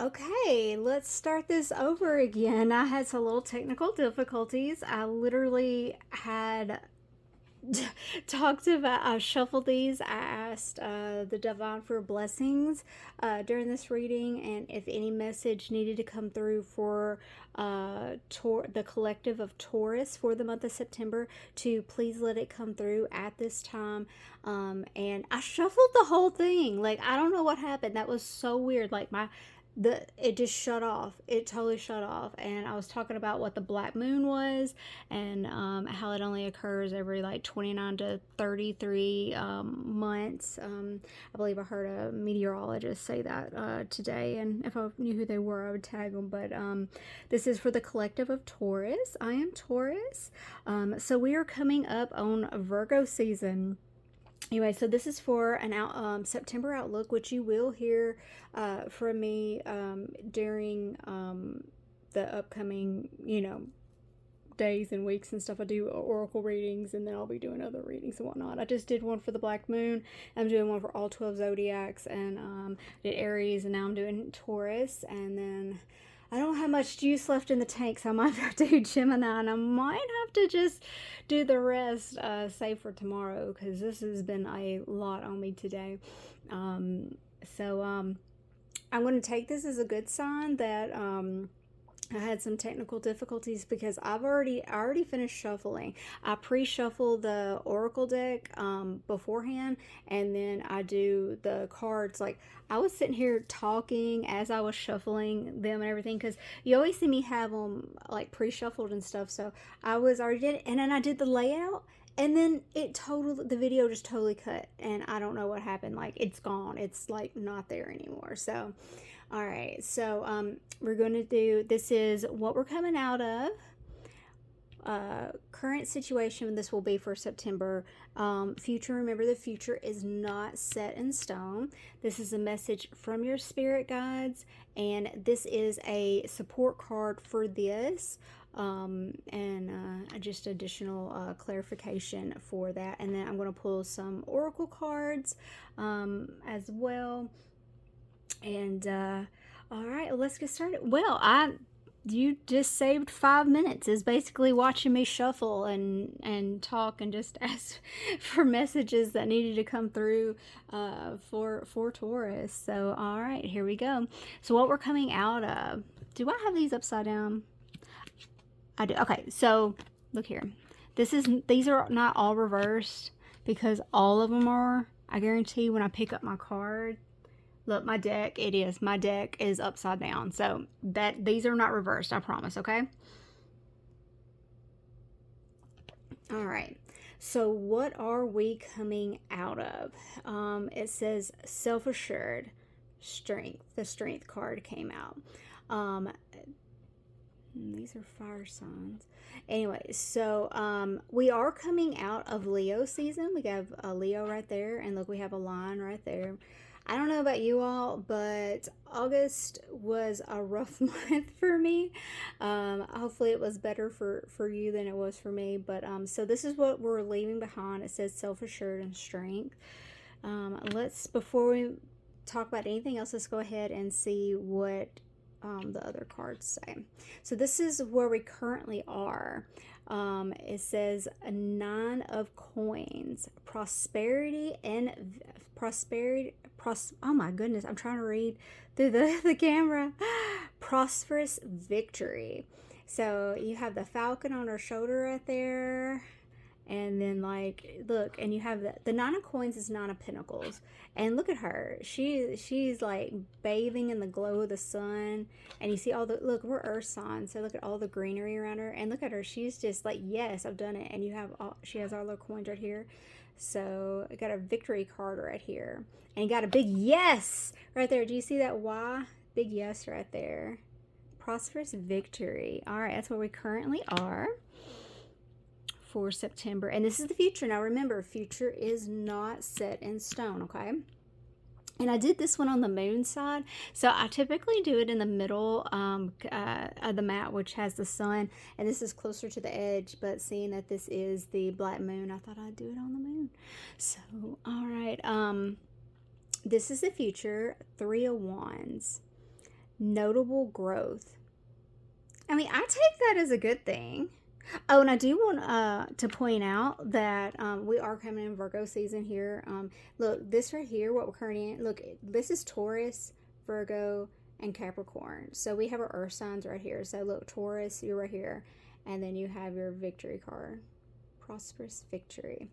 Okay, let's start this over again. I had some little technical difficulties. I literally had talked about, I shuffled these. I asked the divine for blessings during this reading, and if any message needed to come through for the collective of Taurus for the month of September, to please let it come through at this time. And I shuffled the whole thing. Like, I don't know what happened. That was so weird. Like, it just shut off. It totally shut off. And I was talking about what the black moon was, and how it only occurs every like 29 to 33 months. I believe I heard a meteorologist say that today, and if I knew who they were, I would tag them. But this is for the collective of Taurus. I am Taurus. So we are coming up on Virgo season. Anyway, so this is for an September outlook, which you will hear from me during the upcoming, days and weeks and stuff. I do oracle readings, and then I'll be doing other readings and whatnot. I just did one for the black moon. I'm doing one for all 12 zodiacs, and did Aries, and now I'm doing Taurus. And then I don't have much juice left in the tank, so I might have to do Gemini, and I might have to just do the rest, save for tomorrow, because this has been a lot on me today. So I'm going to take this as a good sign that I had some technical difficulties, because I already finished shuffling. I pre-shuffle the oracle deck beforehand, and then I do the cards. Like, I was sitting here talking as I was shuffling them and everything, because you always see me have them like pre-shuffled and stuff. So I was already did it, and then I did the layout. And then the video just totally cut, and I don't know what happened. Like, it's gone. It's like not there anymore. So, all right. So, we're going to do, this is what we're coming out of. Current situation, this will be for September. Future, remember, the future is not set in stone. This is a message from your spirit guides, and this is a support card for this. And just additional clarification for that. And then I'm going to pull some oracle cards as well. And all right, let's get started. Well, you just saved 5 minutes, is basically watching me shuffle and talk and just ask for messages that needed to come through for Taurus. So all right, here we go. So what we're coming out of, do I have these upside down? I do. Okay, so look here. These are not all reversed, because all of them are. I guarantee when I pick up my card, look, my deck is upside down. So these are not reversed, I promise, okay? All right. So what are we coming out of? It says self-assured, strength. The strength card came out. These are fire signs. Anyway, so we are coming out of Leo season. We have a Leo right there, and look, we have a line right there. I don't know about you all, but August was a rough month for me. Hopefully it was better for you than it was for me. But so this is what we're leaving behind. It says self-assured and strength. Before we talk about anything else, let's go ahead and see what the other cards say. So this is where we currently are. It says a 9 of coins, prosperity and oh my goodness, I'm trying to read through the camera. Prosperous victory. So you have the falcon on her shoulder right there. And then, like, look, and you have the 9 of coins is 9 of pentacles, and look at her. She's like bathing in the glow of the sun, and you see look, we're earth signs, so look at all the greenery around her, and look at her. She's just like, yes, I've done it. And she has all the coins right here. So I got a victory card right here, and you got a big yes right there. Do you see that Y? Big yes right there. Prosperous victory. All right, that's where we currently are for September. And this is the future. Now remember, future is not set in stone, okay? And I did this one on the moon side. So I typically do it in the middle of the mat, which has the sun. And this is closer to the edge. But seeing that this is the black moon, I thought I'd do it on the moon. So, all right. This is the future. 3 of Wands. notable growth. I mean, I take that as a good thing. Oh, and I do want to point out that we are coming in Virgo season here. Look, this right here, what we're currently in, look, this is Taurus, Virgo, and Capricorn. So we have our earth signs right here. So look, Taurus, you're right here. And then you have your victory card, Prosperous Victory.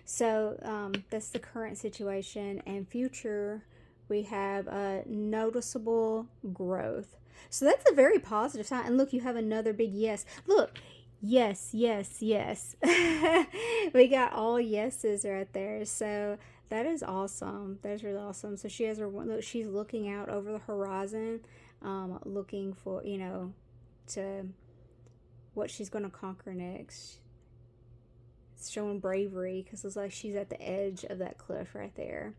So that's the current situation. And future, we have a noticeable growth. So that's a very positive sign. And look, you have another big yes. Look, yes, yes, yes. We got all yeses right there. So that is awesome. That is really awesome. So she has her look. She's looking out over the horizon, looking for to what she's going to conquer next. It's showing bravery because it's like she's at the edge of that cliff right there.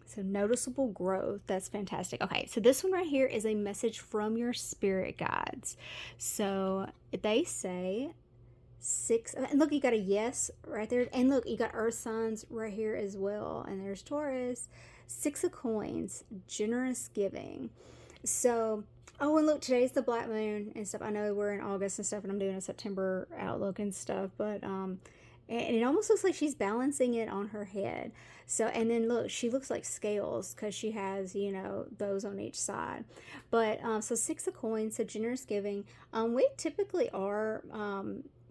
So noticeable growth. That's fantastic. Okay, so this one right here is a message from your spirit guides. So they say and look, you got a yes right there. And look, you got earth signs right here as well. And there's Taurus. 6 of coins, generous giving. So, oh, and look, today's the black moon and stuff. I know we're in August and stuff, and I'm doing a September outlook and stuff, but and it almost looks like she's balancing it on her head. So, and then look, she looks like scales because she has, those on each side. But so 6 of coins, so generous giving. We typically are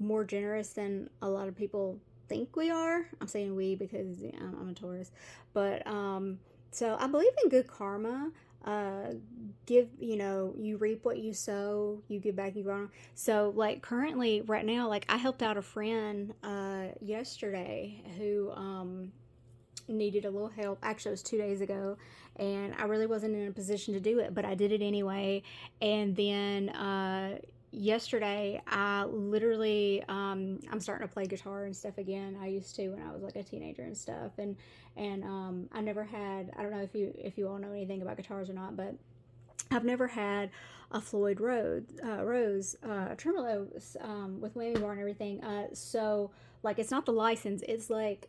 more generous than a lot of people think we are. I'm saying we because I'm a Taurus. But so I believe in good karma. You reap what you sow, you give back, you grow. So like currently right now, like I helped out a friend yesterday who needed a little help. Actually, it was 2 days ago, and I really wasn't in a position to do it, but I did it anyway. And then yesterday I literally I'm starting to play guitar and stuff again. I used to when I was like a teenager and stuff, and I never had, I don't know if you all know anything about guitars or not, but I've never had a Floyd Rose tremolo with whammy bar and everything. So like it's not the license, it's like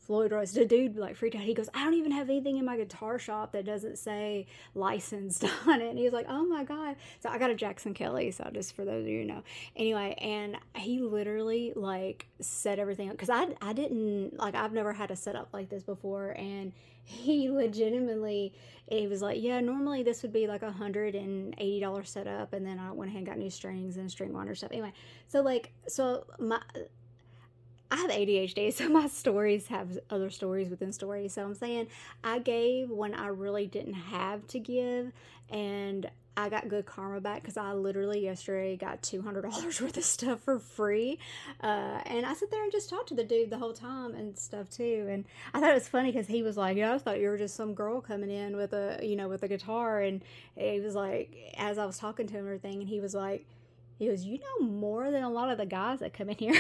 Floyd Rose, the dude like freaked out. He goes, I don't even have anything in my guitar shop that doesn't say licensed on it. And he was like, oh my God. So I got a Jackson Kelly. So just for those of you who know. Anyway, and he literally like set everything up. Cause I didn't, like, I've never had a setup like this before. And he legitimately, he was like, yeah, normally this would be like $180 setup. And then I went ahead and got new strings and string winder stuff. Anyway, I have ADHD, so my stories have other stories within stories. So I'm saying I gave when I really didn't have to give, and I got good karma back because I literally yesterday got $200 worth of stuff for free. And I sat there and just talked to the dude the whole time and stuff too. And I thought it was funny because he was like, I thought you were just some girl coming in with with a guitar. And he was like, as I was talking to him and everything, and he goes, you know more than a lot of the guys that come in here.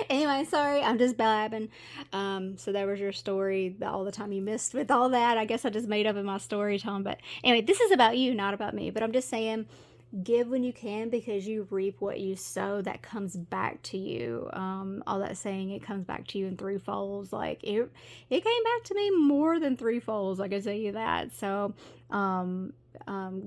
Anyway, sorry, I'm just blabbing. So that was your story, all the time you missed with all that. I guess I just made up in my story time. But anyway, this is about you, not about me. But I'm just saying, give when you can because you reap what you sow. That comes back to you. All that saying, it comes back to you in threefolds. Like it came back to me more than threefolds. I can tell you that. So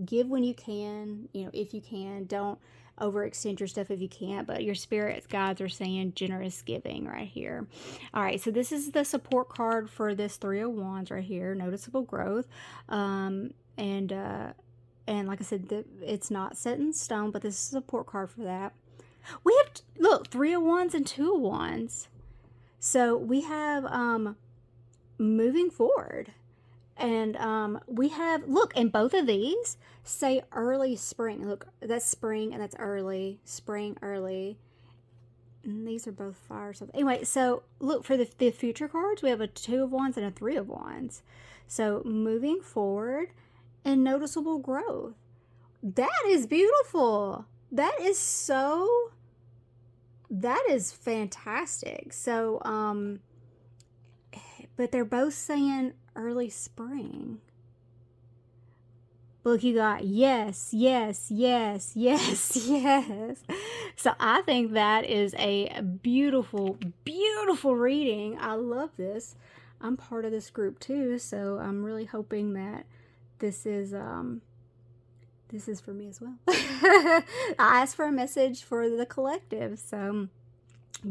give when you can. If you can, don't overextend your stuff if you can't, but your spirit guides are saying generous giving right here. All right, so this is the support card for this 3 of Wands right here, noticeable growth. And like I said, it's not set in stone, but this is a support card for that. We have, look, 3 of Wands and 2 of Wands. So we have moving forward. And we have, look, and both of these say early spring. Look, that's spring and that's early. Spring, early. And these are both fire. So anyway, so look, for the future cards, we have a 2 of Wands and a 3 of Wands. So moving forward and noticeable growth. That is beautiful. That is fantastic. So, but they're both saying early spring. Look, you got yes, yes, yes, yes, yes. So I think that is a beautiful, beautiful reading. I love this. I'm part of this group too, so I'm really hoping that this is for me as well. I asked for a message for the collective, so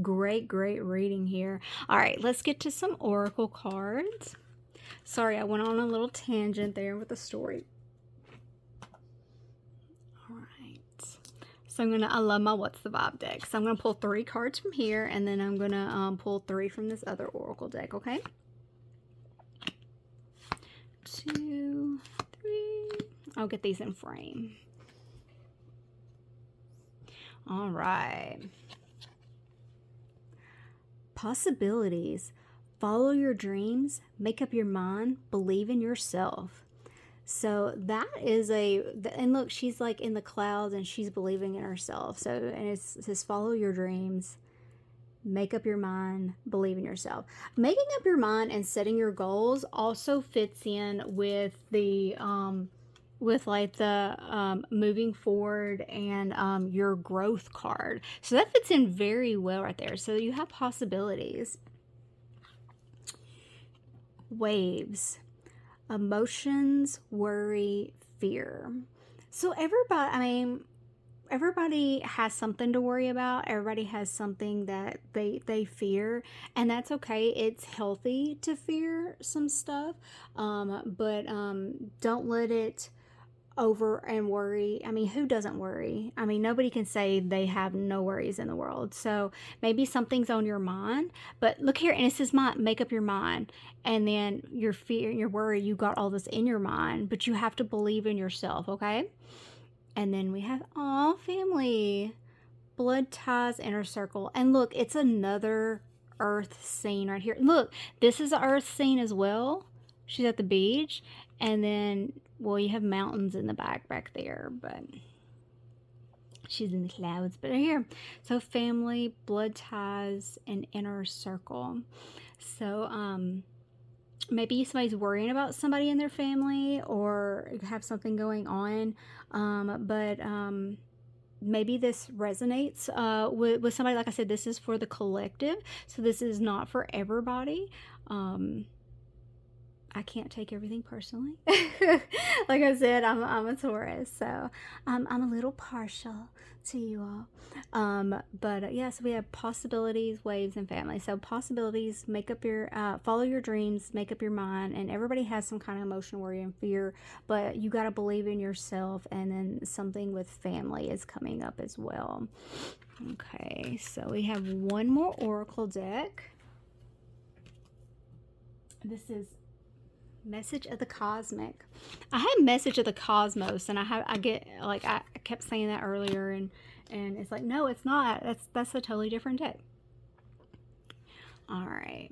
great reading here. All right, let's get to some oracle cards. Sorry, I went on a little tangent there with the story. All right. So I love my What's the Vibe deck. So I'm going to pull 3 cards from here, and then I'm going to pull 3 from this other oracle deck, okay? 2, 3. I'll get these in frame. All right. Possibilities. Follow your dreams, make up your mind, believe in yourself. So that is and look, she's like in the clouds and she's believing in herself. So, and it says follow your dreams, make up your mind, believe in yourself. Making up your mind and setting your goals also fits in with the moving forward and your growth card. So that fits in very well right there. So you have possibilities. Waves. Emotions, worry, fear. So everybody has something to worry about. Everybody has something that they fear, and that's okay. It's healthy to fear some stuff, but don't let it over and worry. I mean, who doesn't worry? I mean, nobody can say they have no worries in the world. So maybe something's on your mind, but look here, and it says make up your mind. And then your fear, your worry, you got all this in your mind, but you have to believe in yourself, okay? And then we have family, blood ties, inner circle. And look, it's another earth scene right here. Look, this is an earth scene as well. She's at the beach, and then, well, you have mountains in the back there, but she's in the clouds. But here, so family, blood ties, and inner circle. So maybe somebody's worrying about somebody in their family or have something going on, but maybe this resonates with somebody. Like I said, this is for the collective, so this is not for everybody. I can't take everything personally. Like I said, I'm a Taurus, so I'm a little partial to you all. But yeah, so we have possibilities, waves, and family. So possibilities, make up your, follow your dreams, make up your mind, and everybody has some kind of emotion, worry, and fear, but you got to believe in yourself. And then something with family is coming up as well. Okay, so we have one more oracle deck. This is Message of the Cosmic. I had Message of the Cosmos, and I get like I kept saying that earlier, and it's like, no, it's not. That's a totally different deck. All right.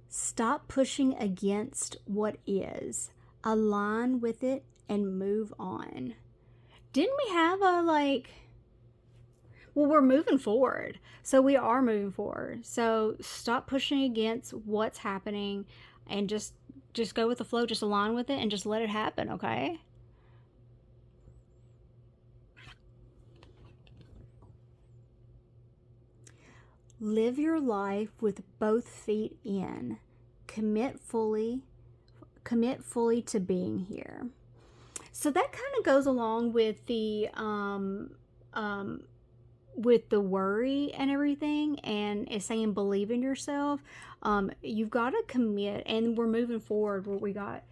Stop pushing against what is. Align with it and move on. Didn't we have well, we're moving forward. So we are moving forward. So stop pushing against what's happening and just go with the flow. Just align with it and just let it happen, okay? Live your life with both feet in. Commit fully to being here. So that kind of goes along with the worry and everything, and it's saying believe in yourself. You've got to commit, and we're moving forward where we got,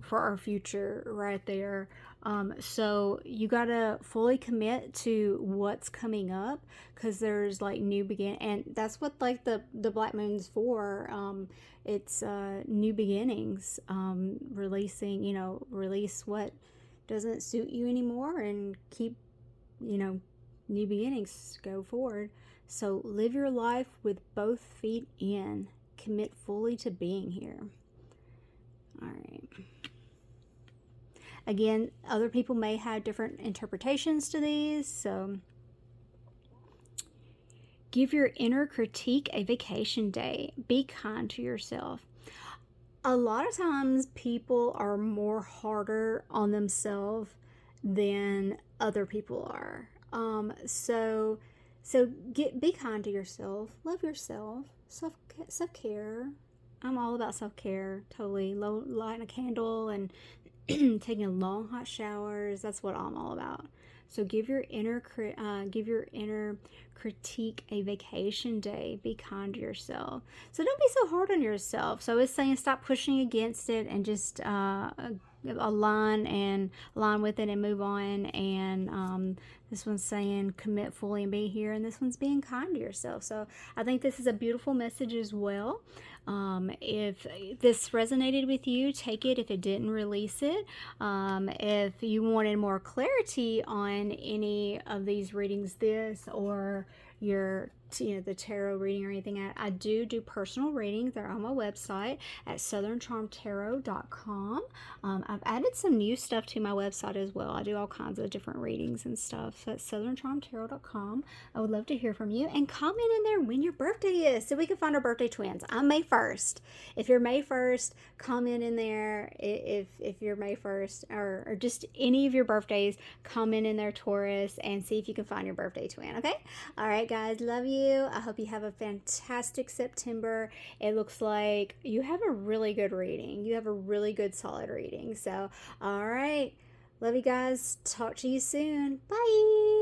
for our future right there. So you got to fully commit to what's coming up, because there's like new begin, and that's what like the black moon's for. It's new beginnings, release what doesn't suit you anymore, and keep, new beginnings, go forward. So live your life with both feet in. Commit fully to being here. All right. Again, other people may have different interpretations to these, so give your inner critique a vacation day. Be kind to yourself. A lot of times people are more harder on themselves than other people are. So be kind to yourself, love yourself, self-care, I'm all about self-care, totally. Lighting a candle and taking long hot showers. That's what I'm all about. So give your inner critique a vacation day. Be kind to yourself. So don't be so hard on yourself. So it's saying stop pushing against it and just align with it and move on. And this one's saying commit fully and be here. And this one's being kind to yourself. So I think this is a beautiful message as well. If this resonated with you, take it. If it didn't, release it. If you wanted more clarity on any of these readings, this or your the tarot reading or anything, I do personal readings. They're on my website at southerncharmtarot.com. I've added some new stuff to my website as well. I do all kinds of different readings and stuff. So that's southerncharmtarot.com. I would love to hear from you, and comment in there when your birthday is so we can find our birthday twins. I'm May 1st. If you're May 1st, comment in there. If you're May 1st or just any of your birthdays, comment in there, Taurus, and see if you can find your birthday twin. Okay? All right, guys. Love you. I hope you have a fantastic September. It looks like you have a really good reading. You have a really good solid reading. So, all right. Love you guys. Talk to you soon. Bye.